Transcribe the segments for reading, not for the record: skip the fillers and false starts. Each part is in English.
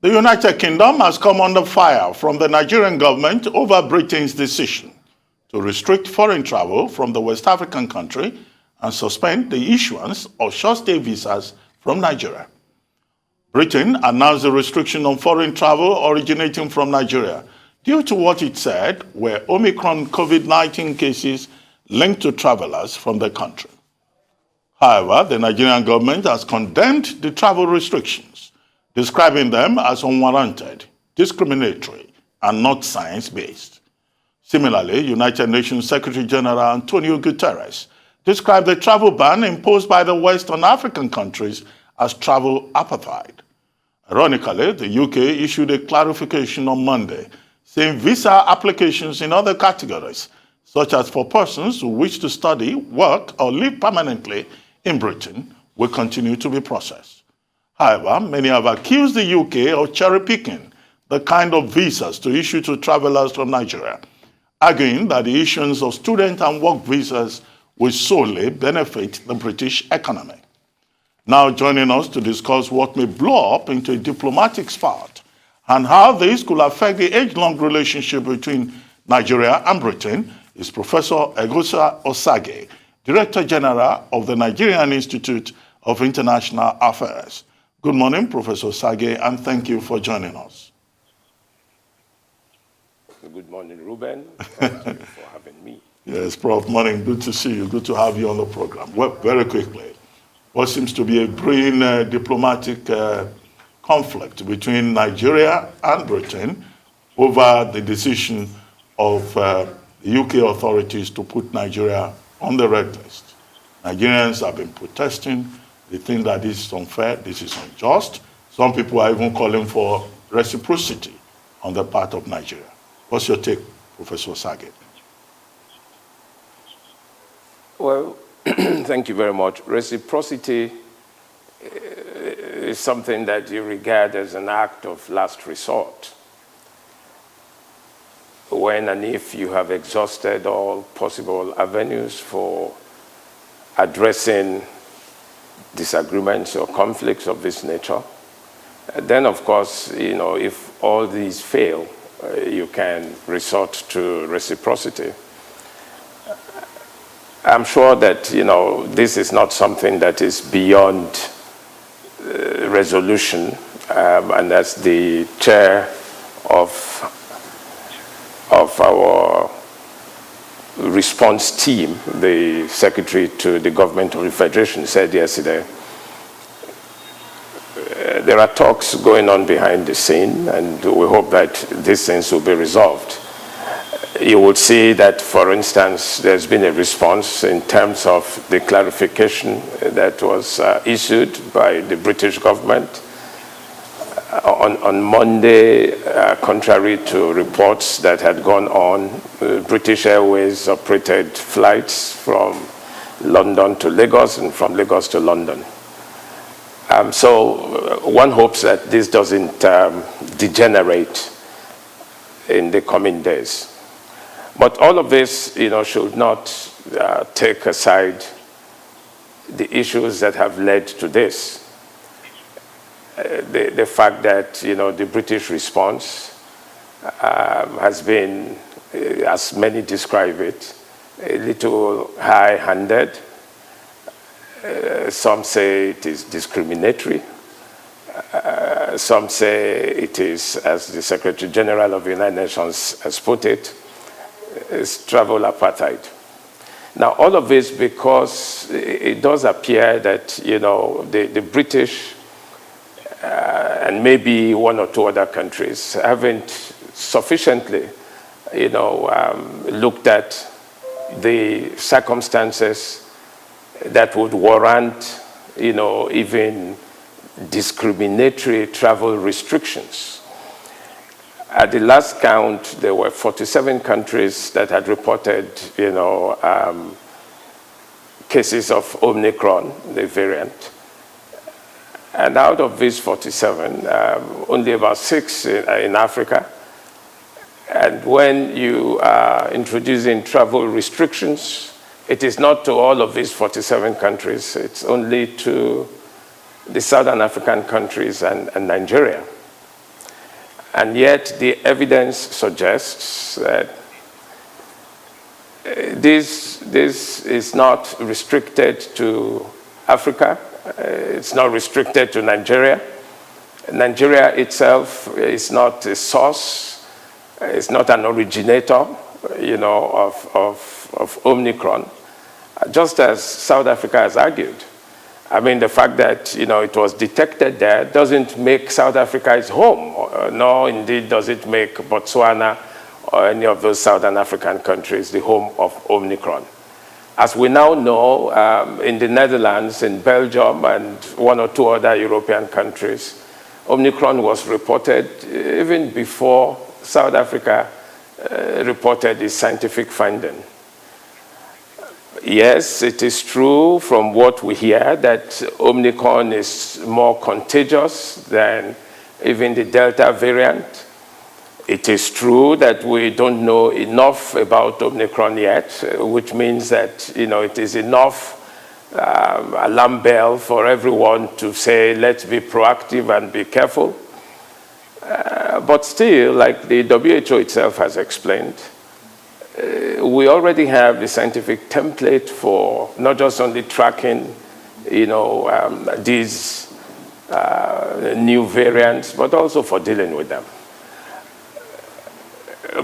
The United Kingdom has come under fire from the Nigerian government over Britain's decision to restrict foreign travel from the West African country and suspend the issuance of short-stay visas from Nigeria. Britain announced a restriction on foreign travel originating from Nigeria due to what it said were Omicron COVID-19 cases linked to travelers from the country. However, the Nigerian government has condemned the travel restrictions, describing them as unwarranted, discriminatory, and not science-based. Similarly, United Nations Secretary General Antonio Guterres described the travel ban imposed by the West on African countries as travel apartheid. Ironically, the UK issued a clarification on Monday, saying visa applications in other categories, such as for persons who wish to study, work, or live permanently in Britain, will continue to be processed. However, many have accused the UK of cherry-picking the kind of visas to issue to travelers from Nigeria, arguing that the issuance of student and work visas will solely benefit the British economy. Now joining us to discuss what may blow up into a diplomatic spat and how this could affect the age-long relationship between Nigeria and Britain is Professor Eghosa Osaghae, Director General of the Nigerian Institute of International Affairs. Good morning, Professor Osaghae, and thank you for joining us. Good morning, Ruben. Thank you for having me. Yes, Prof. Morning. Good to see you. Good to have you on the program. Well, very quickly, what seems to be a brewing diplomatic conflict between Nigeria and Britain over the decision of the UK authorities to put Nigeria on the red list. Nigerians have been protesting. They think that this is unfair, this is unjust. Some people are even calling for reciprocity on the part of Nigeria. What's your take, Professor Osaghae? Well, thank you very much. Reciprocity is something that you regard as an act of last resort. When and if you have exhausted all possible avenues for addressing disagreements or conflicts of this nature, then of course, if all these fail, you can resort to reciprocity. I'm sure that, this is not something that is beyond resolution, and as the chair of our response team, the secretary to the government of the Federation, said yesterday, there are talks going on behind the scene, and we hope that these things will be resolved. You will see that, for instance, there's been a response in terms of the clarification that was issued by the British government. On Monday, contrary to reports that had gone on, British Airways operated flights from London to Lagos and from Lagos to London. So one hopes that this doesn't degenerate in the coming days. But all of this, should not take aside the issues that have led to this. The fact that, the British response has been, as many describe it, a little high-handed. Some say it is discriminatory. Some say it is, as the Secretary General of the United Nations has put it, is travel apartheid. Now, all of this because it does appear that, the British and maybe one or two other countries haven't sufficiently, looked at the circumstances that would warrant, even discriminatory travel restrictions. At the last count, there were 47 countries that had reported, cases of Omicron, the variant. And out of these 47, only about 6 in Africa. And when you are introducing travel restrictions, it is not to all of these 47 countries. It's only to the Southern African countries and Nigeria. And yet the evidence suggests that this is not restricted to Africa. It's not restricted to Nigeria. Nigeria itself is not a source. It's not an originator, of Omicron. Just as South Africa has argued. I mean, the fact that, it was detected there doesn't make South Africa its home, nor indeed does it make Botswana or any of those Southern African countries the home of Omicron. As we now know, in the Netherlands, in Belgium, and one or two other European countries, Omicron was reported even before South Africa reported its scientific finding. Yes, it is true from what we hear that Omicron is more contagious than even the Delta variant. It is true that we don't know enough about Omicron yet, which means that, it is enough alarm bell for everyone to say, let's be proactive and be careful. But still, like the WHO itself has explained, we already have the scientific template for not just only tracking, these new variants, but also for dealing with them.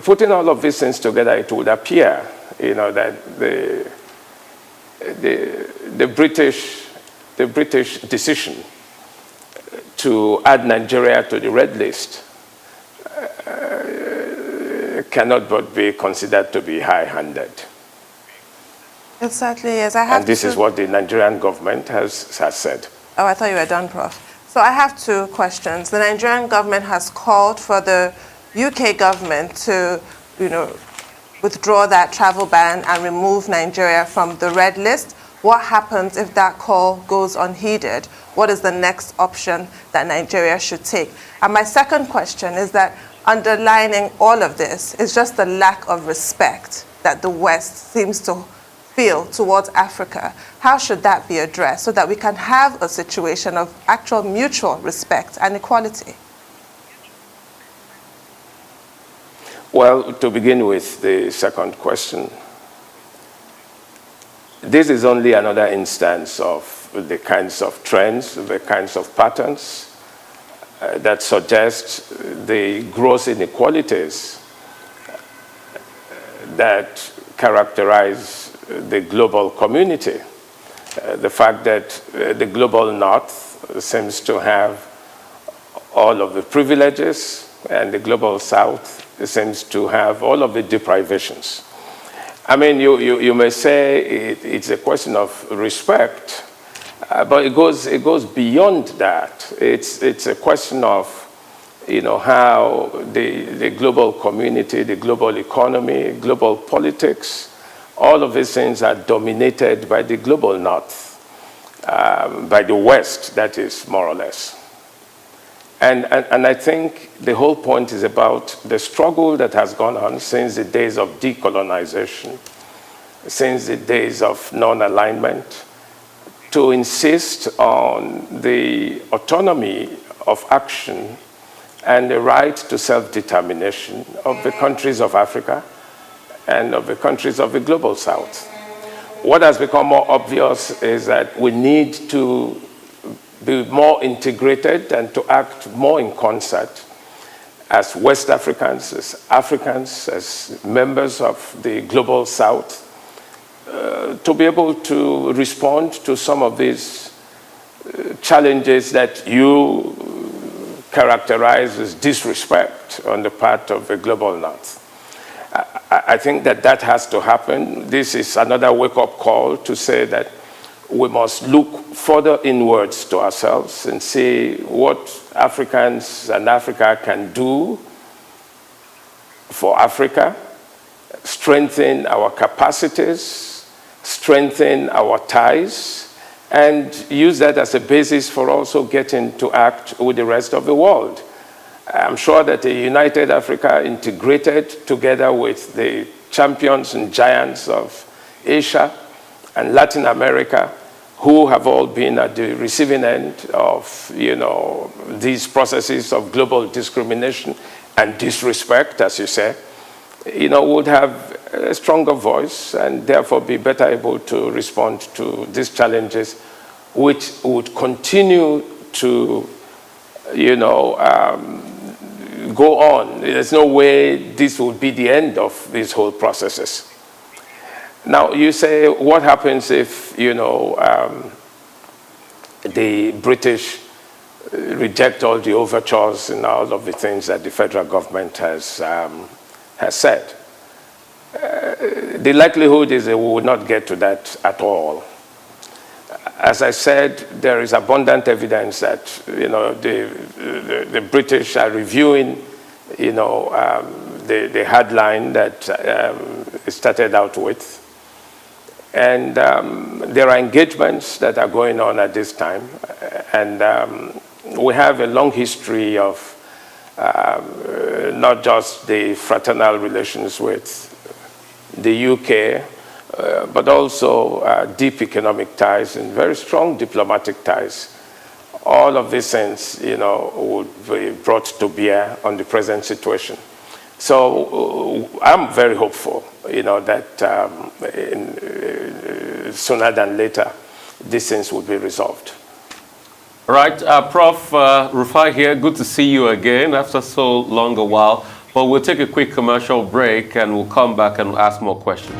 Putting all of these things together, it would appear, that the British decision to add Nigeria to the red list cannot but be considered to be high-handed. It certainly is. And this is what the Nigerian government has said. Oh, I thought you were done, Prof. So I have two questions. The Nigerian government has called for the UK government to, withdraw that travel ban and remove Nigeria from the red list. What happens if that call goes unheeded? What is the next option that Nigeria should take? And my second question is that underlining all of this is just the lack of respect that the West seems to feel towards Africa. How should that be addressed so that we can have a situation of actual mutual respect and equality? Well, to begin with the second question, this is only another instance of the kinds of trends, the kinds of patterns that suggest the gross inequalities that characterize the global community. The fact that the global north seems to have all of the privileges and the global south seems to have all of the deprivations. I mean, you may say it's a question of respect, but it goes beyond that. It's a question of, how the global community, the global economy, global politics, all of these things are dominated by the global north, by the West, that is, more or less. And I think the whole point is about the struggle that has gone on since the days of decolonization, since the days of non-alignment, to insist on the autonomy of action and the right to self-determination of the countries of Africa and of the countries of the global south. What has become more obvious is that we need to be more integrated and to act more in concert as West Africans, as members of the global south, to be able to respond to some of these challenges that you characterize as disrespect on the part of the global north. I think that has to happen. This is another wake-up call to say that we must look further inwards to ourselves and see what Africans and Africa can do for Africa, strengthen our capacities, strengthen our ties, and use that as a basis for also getting to act with the rest of the world. I'm sure that a united Africa, integrated together with the champions and giants of Asia and Latin America, who have all been at the receiving end of, these processes of global discrimination and disrespect, as you say, would have a stronger voice and therefore be better able to respond to these challenges, which would continue to, go on. There's no way this would be the end of these whole processes. Now, you say, what happens if, the British reject all the overtures and all of the things that the federal government has said? The likelihood is that we will not get to that at all. As I said, there is abundant evidence that the British are reviewing the headline that it started out with, and there are engagements that are going on at this time, and we have a long history of not just the fraternal relations with the UK, but also deep economic ties and very strong diplomatic ties. All of these things, would be brought to bear on the present situation. So I'm very hopeful, that sooner than later, these things will be resolved. All right, Prof. Rufai here. Good to see you again after so long a while. But we'll take a quick commercial break and we'll come back and ask more questions.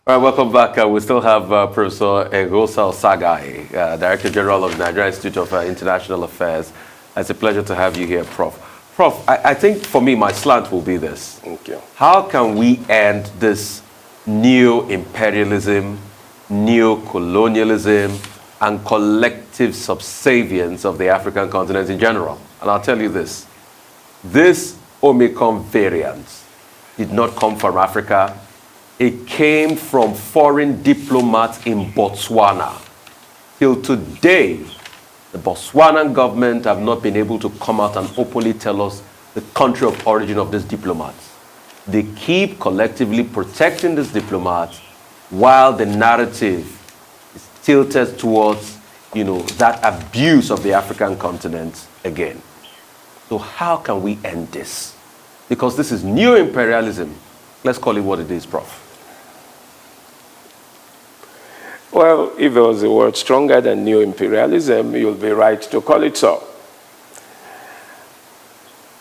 All right, welcome back. We still have Professor Eghosa Osaghae, Director General of the Nigerian Institute of International Affairs. It's a pleasure to have you here, Prof. Prof, I think for me, my slant will be this. Thank you. How can we end this neo-imperialism, neo-colonialism, and collective subservience of the African continent in general? And I'll tell you this. This Omicron variant did not come from Africa. It came from foreign diplomats in Botswana. Till today, the Botswanan government have not been able to come out and openly tell us the country of origin of these diplomats. They keep collectively protecting these diplomats while the narrative is tilted towards, that abuse of the African continent again. So how can we end this? Because this is neo-imperialism. Let's call it what it is, Prof. Well, if there was a word stronger than neo-imperialism, you'll be right to call it so.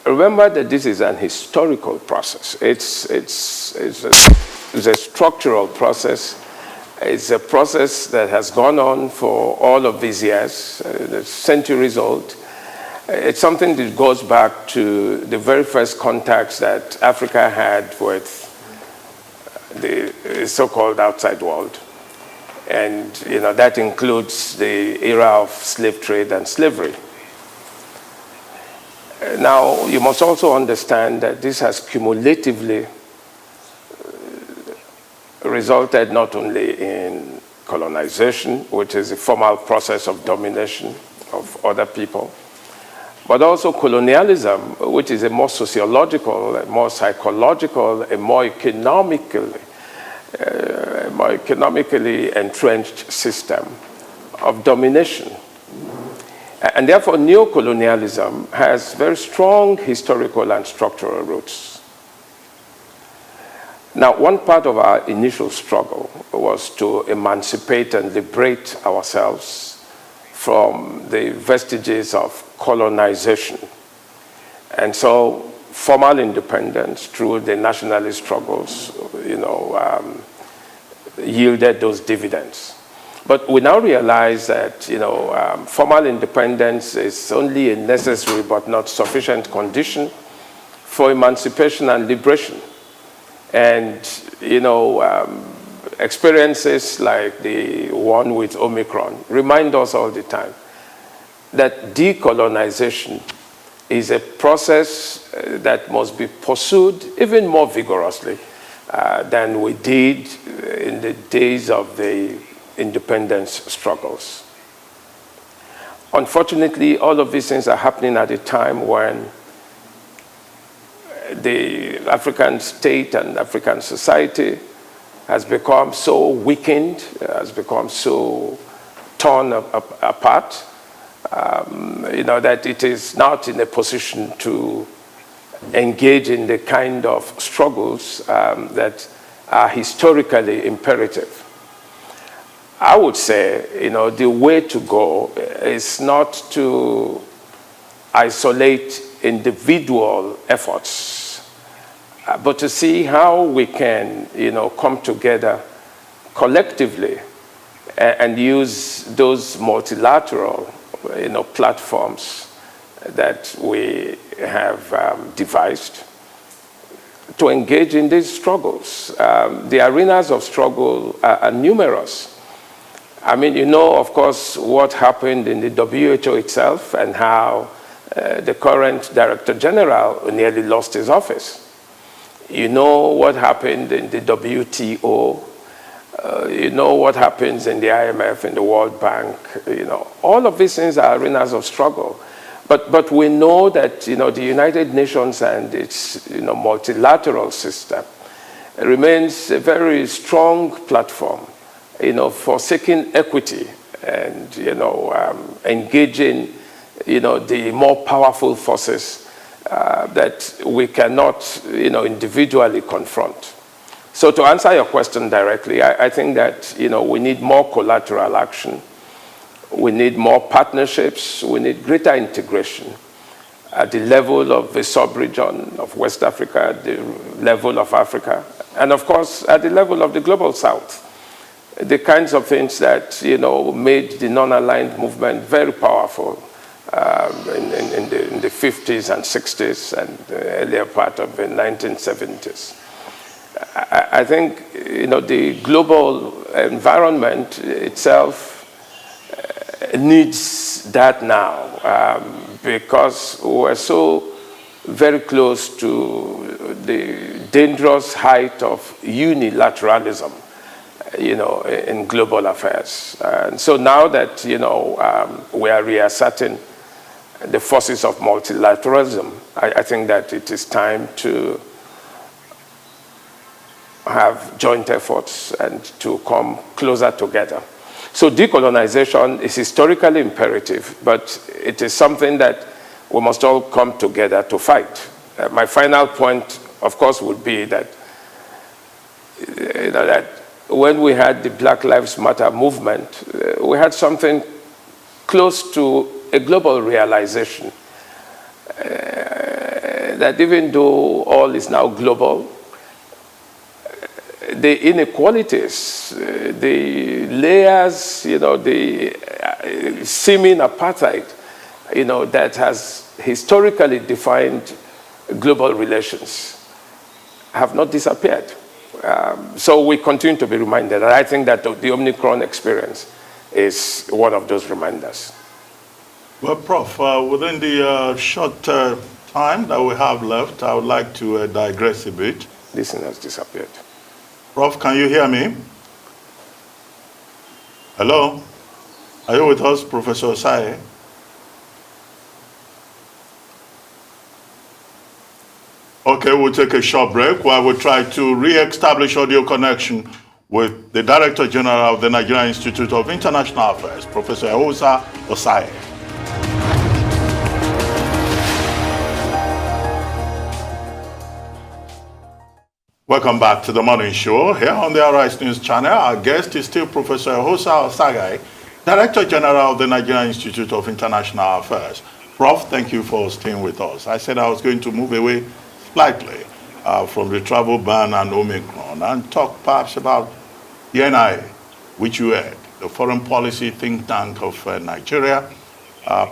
Remember that this is an historical process. It's a structural process. It's a process that has gone on for all of these years, centuries old. It's something that goes back to the very first contacts that Africa had with the so-called outside world. And that includes the era of slave trade and slavery. Now, you must also understand that this has cumulatively resulted not only in colonization, which is a formal process of domination of other people, but also colonialism, which is a more sociological, a more psychological, a more economically entrenched system of domination. And therefore, neo-colonialism has very strong historical and structural roots. Now, one part of our initial struggle was to emancipate and liberate ourselves from the vestiges of colonization. And so, formal independence through the nationalist struggles, yielded those dividends. But we now realize that, formal independence is only a necessary but not sufficient condition for emancipation and liberation. And, experiences like the one with Omicron remind us all the time that decolonization is a process that must be pursued even more vigorously than we did in the days of the independence struggles. Unfortunately, all of these things are happening at a time when the African state and African society has become so weakened, has become so torn apart, that it is not in a position to engage in the kind of struggles that are historically imperative. I would say, the way to go is not to isolate individual efforts, but to see how we can, come together collectively and use those multilateral, platforms that we have devised to engage in these struggles. The arenas of struggle are numerous. I mean, of course, what happened in the WHO itself and how the current Director General nearly lost his office. You know what happened in the WTO. You know what happens in the IMF, in the World Bank. All of these things are arenas of struggle. But we know that, the United Nations and its, multilateral system remains a very strong platform, for seeking equity and, engaging, the more powerful forces that we cannot, individually confront. So to answer your question directly, I think that, we need more collateral action. We need more partnerships. We need greater integration at the level of the sub-region of West Africa, at the level of Africa, and of course, at the level of the global South. The kinds of things that, made the non-aligned movement very powerful in the 50s and 60s and the earlier part of the 1970s. I think, the global environment itself needs that now because we're so very close to the dangerous height of unilateralism, in global affairs. And so now that, we are reasserting the forces of multilateralism, I think that it is time to have joint efforts and to come closer together. So decolonization is historically imperative, but it is something that we must all come together to fight. My final point, of course, would be that, that when we had the Black Lives Matter movement, we had something close to a global realization that even though all is now global, the inequalities, the layers, the seeming apartheid, that has historically defined global relations have not disappeared. So we continue to be reminded, and I think that the Omicron experience is one of those reminders. Well, Prof, within the short time that we have left, I would like to digress a bit. This thing has disappeared. Prof, can you hear me? Hello? Are you with us, Professor Osaghae? Okay, we'll take a short break while we try to re-establish audio connection with the Director General of the Nigerian Institute of International Affairs, Professor Eghosa Osaghae. Welcome back to the Morning Show. Here on the Arise News channel, our guest is still Professor Eghosa Osaghae, Director General of the Nigerian Institute of International Affairs. Prof, thank you for staying with us. I said I was going to move away slightly from the travel ban and Omicron and talk perhaps about the NIIA, which you heard, the foreign policy think tank of Nigeria,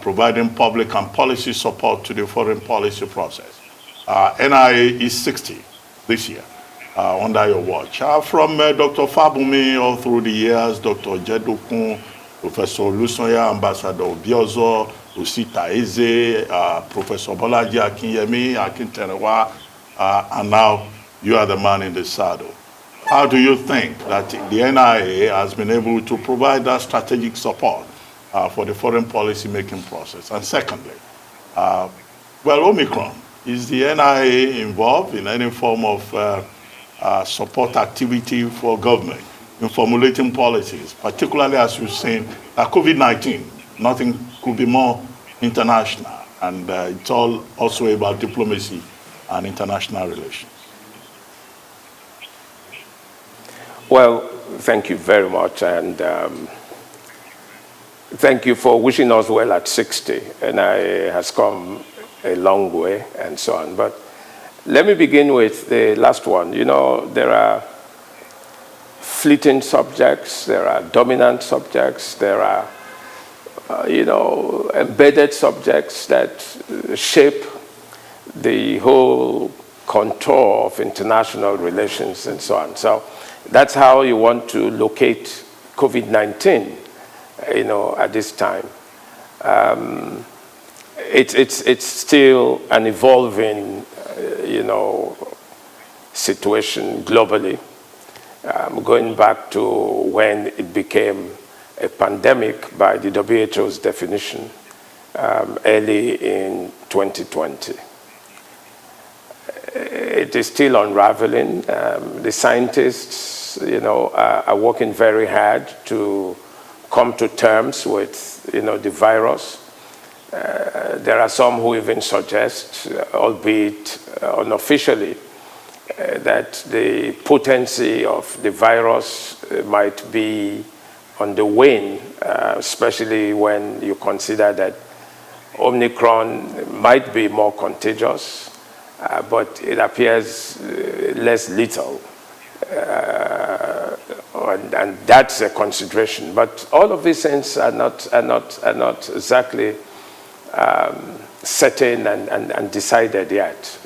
providing public and policy support to the foreign policy process. NIIA is 60 this year. Under your watch. From Dr. Fabumi all through the years, Dr. Jedokun, Professor Olusoya, Ambassador Obiozo, Usita Eze, Professor Bolaji Akinyemi, Akinterewa, and now you are the man in the saddle. How do you think that the NIIA has been able to provide that strategic support for the foreign policy making process? And secondly, well, Omicron, is the NIIA involved in any form of support activity for government in formulating policies, particularly as we've seen that COVID-19, nothing could be more international, and it's all also about diplomacy and international relations. Well, thank you very much, and thank you for wishing us well at 60. NIIA has come a long way, and so on. But let me begin with the last one. You know, there are fleeting subjects, there are dominant subjects, there are, embedded subjects that shape the whole contour of international relations and so on. So that's how you want to locate COVID-19, at this time. It's still an evolving, situation globally. Going back to when it became a pandemic by the WHO's definition early in 2020. It is still unraveling. The scientists, are working very hard to come to terms with, the virus. There are some who even suggest, albeit unofficially, that the potency of the virus might be on the wane, especially when you consider that Omicron might be more contagious, but it appears less lethal. And that's a consideration. But all of these things are not exactly certain and decided yet.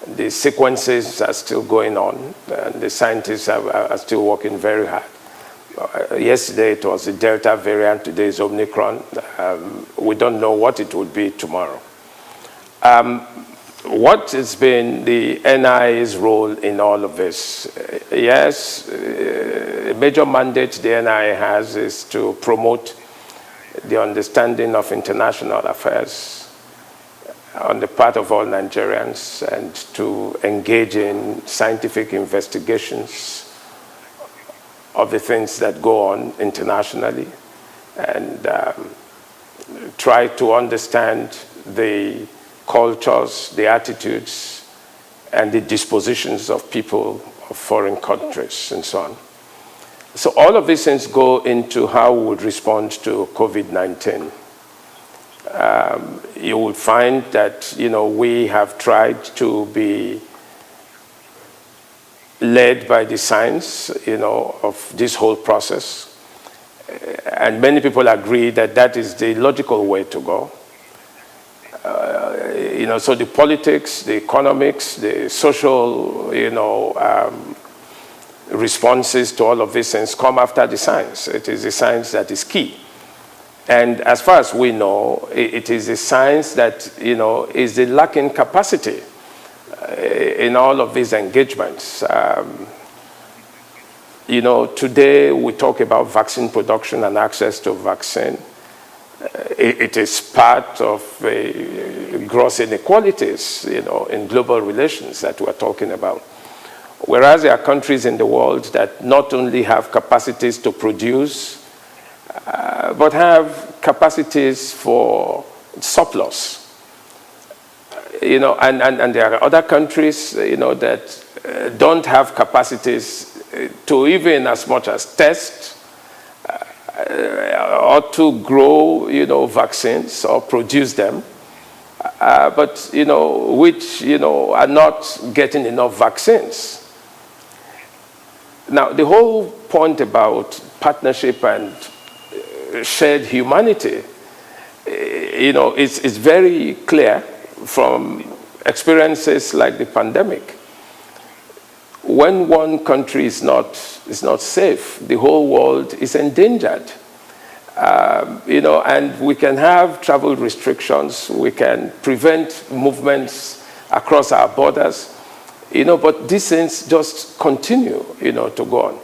The sequences are still going on, and the scientists are still working very hard. Yesterday it was the Delta variant, today is Omicron. We don't know what it will be tomorrow. What has been the NIIA's role in all of this? Yes, a major mandate the NIIA has is to promote the understanding of international affairs on the part of all Nigerians and to engage in scientific investigations of the things that go on internationally and try to understand the cultures, the attitudes, and the dispositions of people of foreign countries and so on. So all of these things go into how we would respond to COVID-19. You will find that, we have tried to be led by the science, of this whole process. And many people agree that that is the logical way to go. So the politics, the economics, the social, responses to all of these things come after the science. It is the science that is key. And as far as we know, it is a science that, is the lacking capacity in all of these engagements. Today we talk about vaccine production and access to vaccine. It is part of gross inequalities, in global relations that we're talking about. Whereas there are countries in the world that not only have capacities to produce, but have capacities for surplus. And there are other countries, that don't have capacities to even as much as test or to grow, vaccines or produce them, but, which, are not getting enough vaccines. Now, the whole point about partnership and shared humanity, is very clear from experiences like the pandemic. When one country is not safe, the whole world is endangered. And we can have travel restrictions, we can prevent movements across our borders, but these things just continue, to go on.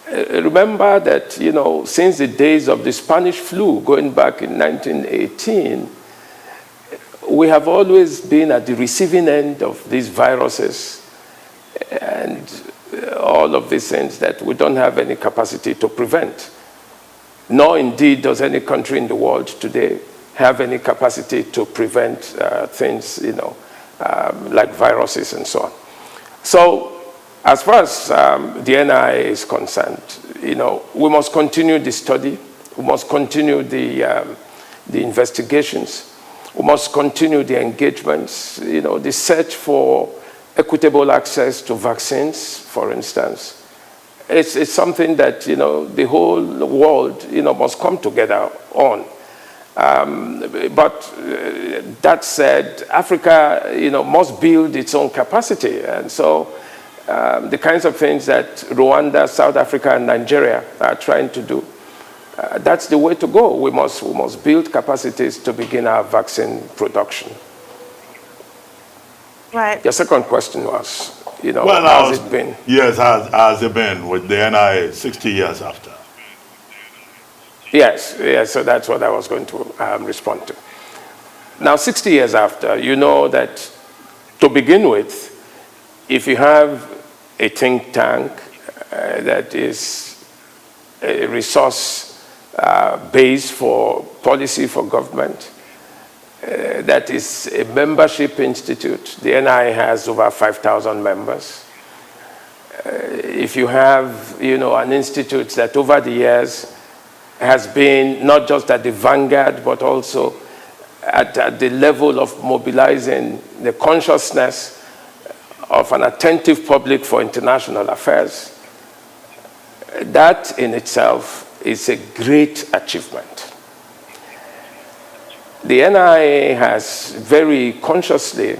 Remember that, since the days of the Spanish flu, going back in 1918, we have always been at the receiving end of these viruses. And all of these things that we don't have any capacity to prevent. Nor indeed does any country in the world today have any capacity to prevent things, like viruses and so on. So as far as the NIIA is concerned, we must continue the study. We must continue the investigations. We must continue the engagements, the search for equitable access to vaccines, for instance. It's something that, the whole world, must come together on. But that said, Africa, must build its own capacity. And so the kinds of things that Rwanda, South Africa, and Nigeria are trying to do, that's the way to go. We must build capacities to begin our vaccine production. Right. Your second question was, how has it been? Yes, has it been with the NIIA 60 years after? Yes, so that's what I was going to respond to. Now, 60 years after, you know that to begin with, if you have a think tank that is a resource base for policy for government, that is a membership institute. The NIIA has over 5,000 members. If you have, an institute that over the years has been not just at the vanguard, but also at the level of mobilizing the consciousness of an attentive public for international affairs, that in itself is a great achievement. The NIIA has very consciously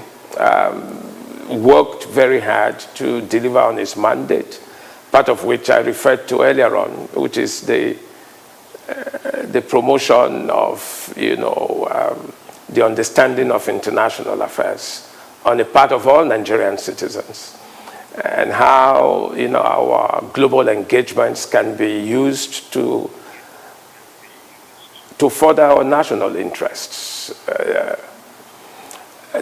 worked very hard to deliver on its mandate, part of which I referred to earlier on, which is the promotion of, the understanding of international affairs on the part of all Nigerian citizens, and how, our global engagements can be used to further our national interests.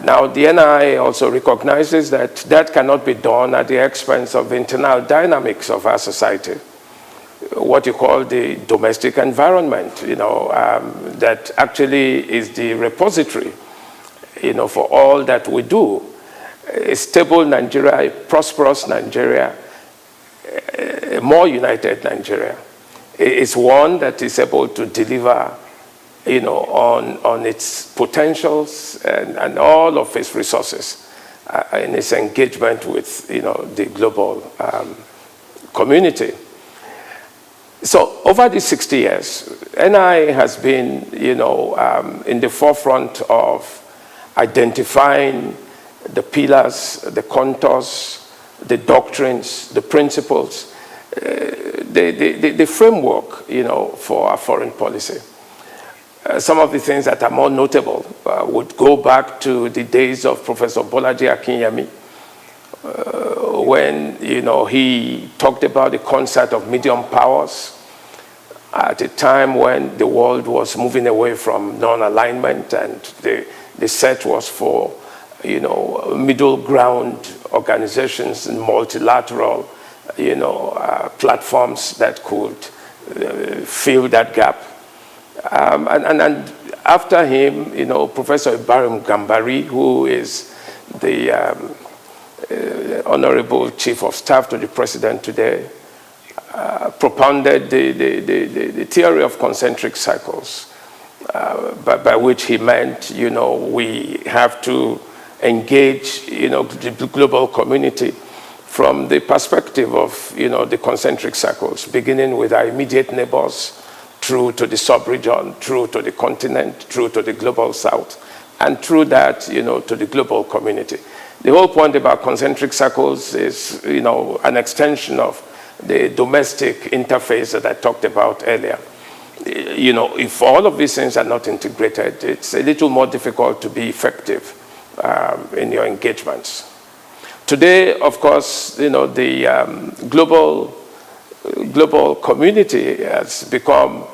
Now, the NIIA also recognizes that that cannot be done at the expense of the internal dynamics of our society, what you call the domestic environment, that actually is the repository, for all that we do. A stable Nigeria, a prosperous Nigeria, a more united Nigeria is one that is able to deliver on its potentials and all of its resources in its engagement with, the global community. So over these 60 years, NIIA has been, in the forefront of identifying the pillars, the contours, the doctrines, the principles, the framework, for our foreign policy. Some of the things that are more notable would go back to the days of Professor Bolaji Akinyemi, when, he talked about the concept of medium powers at a time when the world was moving away from non-alignment, and the search was for, middle ground organizations and multilateral, platforms that could fill that gap. And after him, Professor Ibrahim Gambari, who is the Honorable Chief of Staff to the President today, propounded the theory of concentric cycles, by which he meant, we have to engage, the global community from the perspective of, the concentric cycles, beginning with our immediate neighbors, through to the sub-region, through to the continent, through to the global south, and through that, to the global community. The whole point about concentric circles is, an extension of the domestic interface that I talked about earlier. If all of these things are not integrated, it's a little more difficult to be effective in your engagements. Today, of course, the global community has become,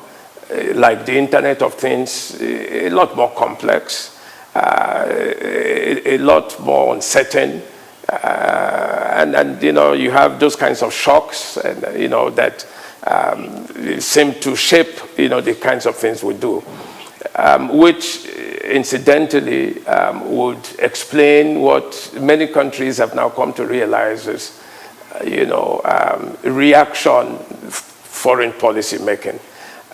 like the Internet of Things, a lot more complex, a lot more uncertain, and you have those kinds of shocks, and that seem to shape the kinds of things we do, which incidentally would explain what many countries have now come to realize is reaction foreign policy making.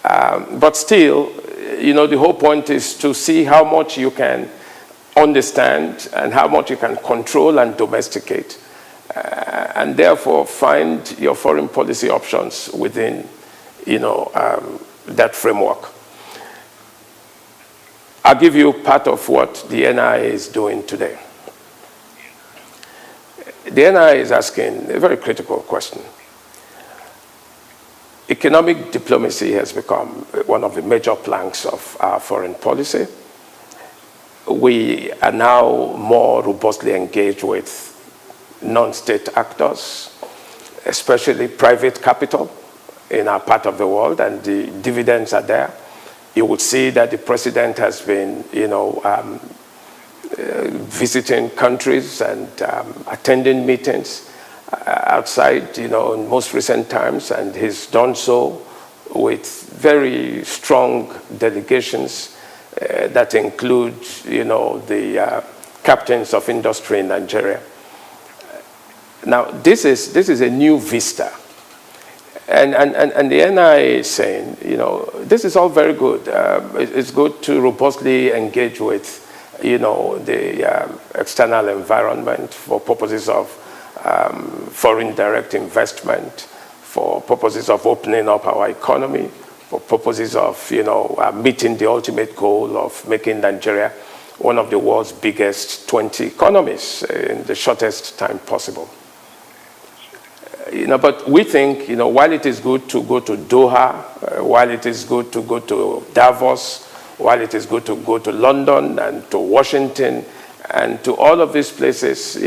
But still, the whole point is to see how much you can understand and how much you can control and domesticate, and therefore find your foreign policy options within, that framework. I'll give you part of what the NIIA is doing today. The NIIA is asking a very critical question. Economic diplomacy has become one of the major planks of our foreign policy. We are now more robustly engaged with non-state actors, especially private capital in our part of the world, and the dividends are there. You would see that the president has been, visiting countries and attending meetings outside, in most recent times, and he's done so with very strong delegations that include, the captains of industry in Nigeria. Now, this is a new vista. And the NIIA is saying, this is all very good. It's good to robustly engage with, the external environment for purposes of foreign direct investment, for purposes of opening up our economy, for purposes of, meeting the ultimate goal of making Nigeria one of the world's biggest 20 economies in the shortest time possible. But we think, while it is good to go to Doha, while it is good to go to Davos, while it is good to go to London and to Washington and to all of these places,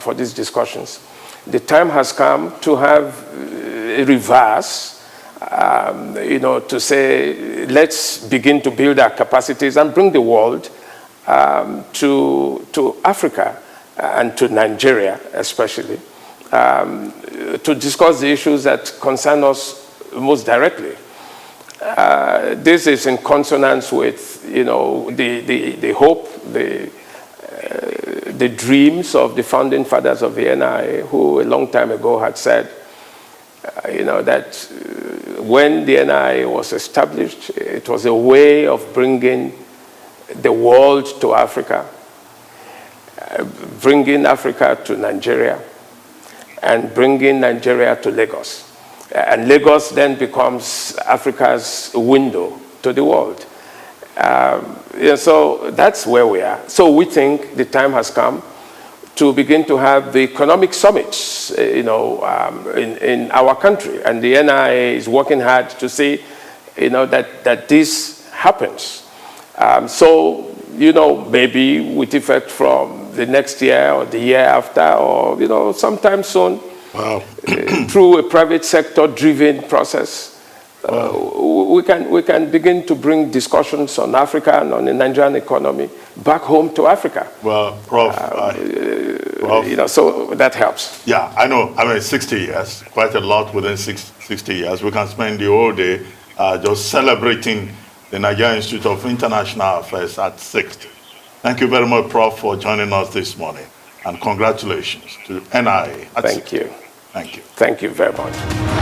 for these discussions, the time has come to have a reverse, to say, let's begin to build our capacities and bring the world to Africa and to Nigeria especially, to discuss the issues that concern us most directly. This is in consonance with, the hope, the dreams of the founding fathers of the NIIA, who a long time ago had said, that when the NIIA was established, it was a way of bringing the world to Africa, bringing Africa to Nigeria, and bringing Nigeria to Lagos. And Lagos then becomes Africa's window to the world. So that's where we are. So we think the time has come to begin to have the economic summits, in our country. And the NIIA is working hard to see, that this happens. So, maybe with effect from the next year or the year after, or, sometime soon, wow. Through a private sector-driven process, we can begin to bring discussions on Africa and on the Nigerian economy back home to Africa. Well, Prof, Prof, so that helps. Yeah, I know. 60 years, quite a lot within 60 years. We can spend the whole day just celebrating the Nigerian Institute of International Affairs at 60. Thank you very much, Prof, for joining us this morning. And congratulations to NIIA. Thank you. Thank you. Thank you very much.